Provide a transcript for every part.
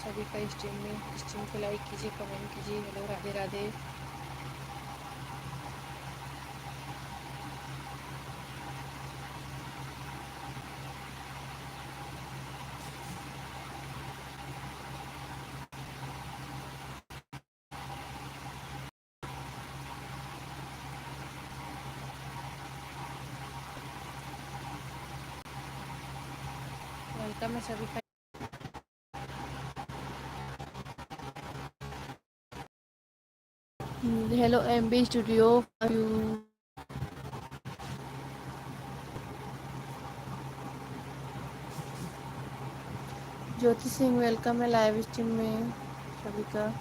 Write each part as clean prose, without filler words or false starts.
सभी का स्ट्रीम को लाइक कीजिए, कमेंट कीजिए। हेलो, राधे राधे। वेलकम है सभी का। Hello MB studio you. Jyoti Singh welcome है लाइव स्ट्रीम में सभी का।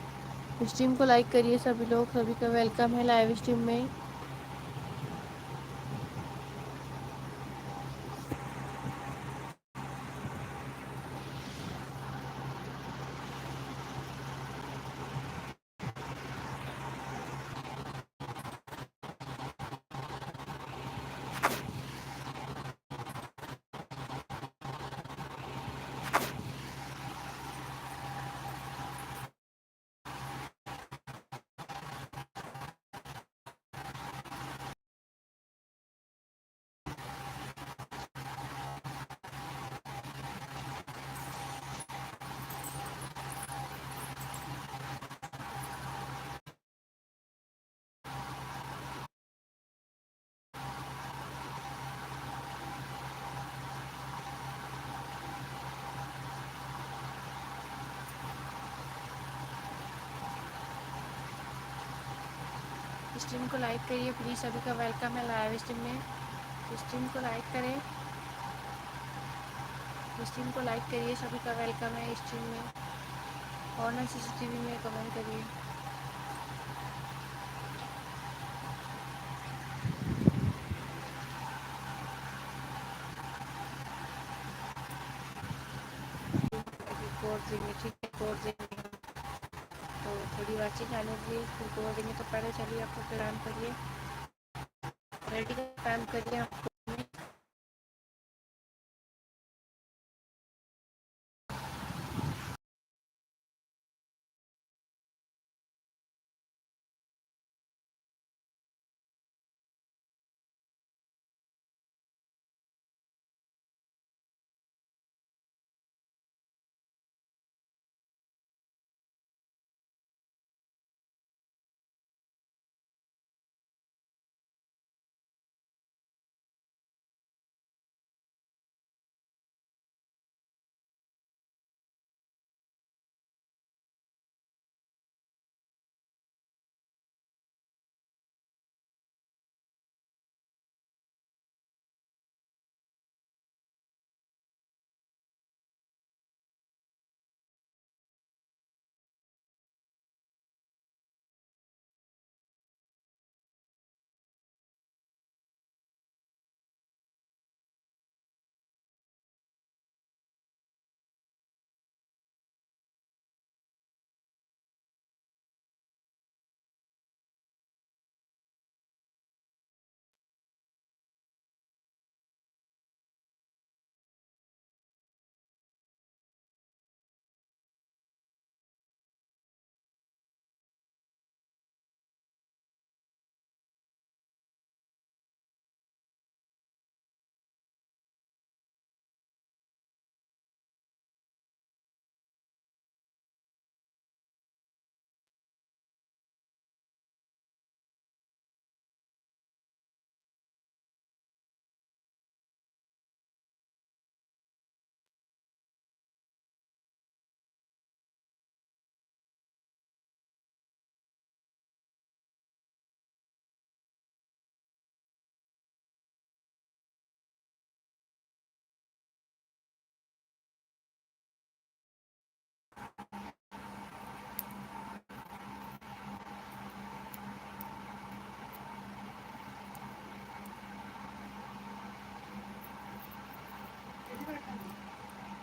स्ट्रीम को लाइक करिए सभी लोग, सभी का वेलकम है लाइव स्ट्रीम में। स्ट्रीम को लाइक करिए प्लीज़, सभी का वेलकम है लाइव स्ट्रीम में। स्ट्रीम को लाइक करें, स्ट्रीम को लाइक करिए, सभी का वेलकम है स्ट्रीम में। और ना सीसीटीवी में कमेंट करिए। कोड देंगे, ठीक है, कोड देंगे। तो थोड़ी बातचीत आने के लिए फिर कोड देंगे। तो पहले चलिए आपको प्रणाम करिए, रेडी का काम करिए आप।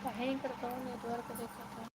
कहीं करता हूँ नेटवर्क देखा था।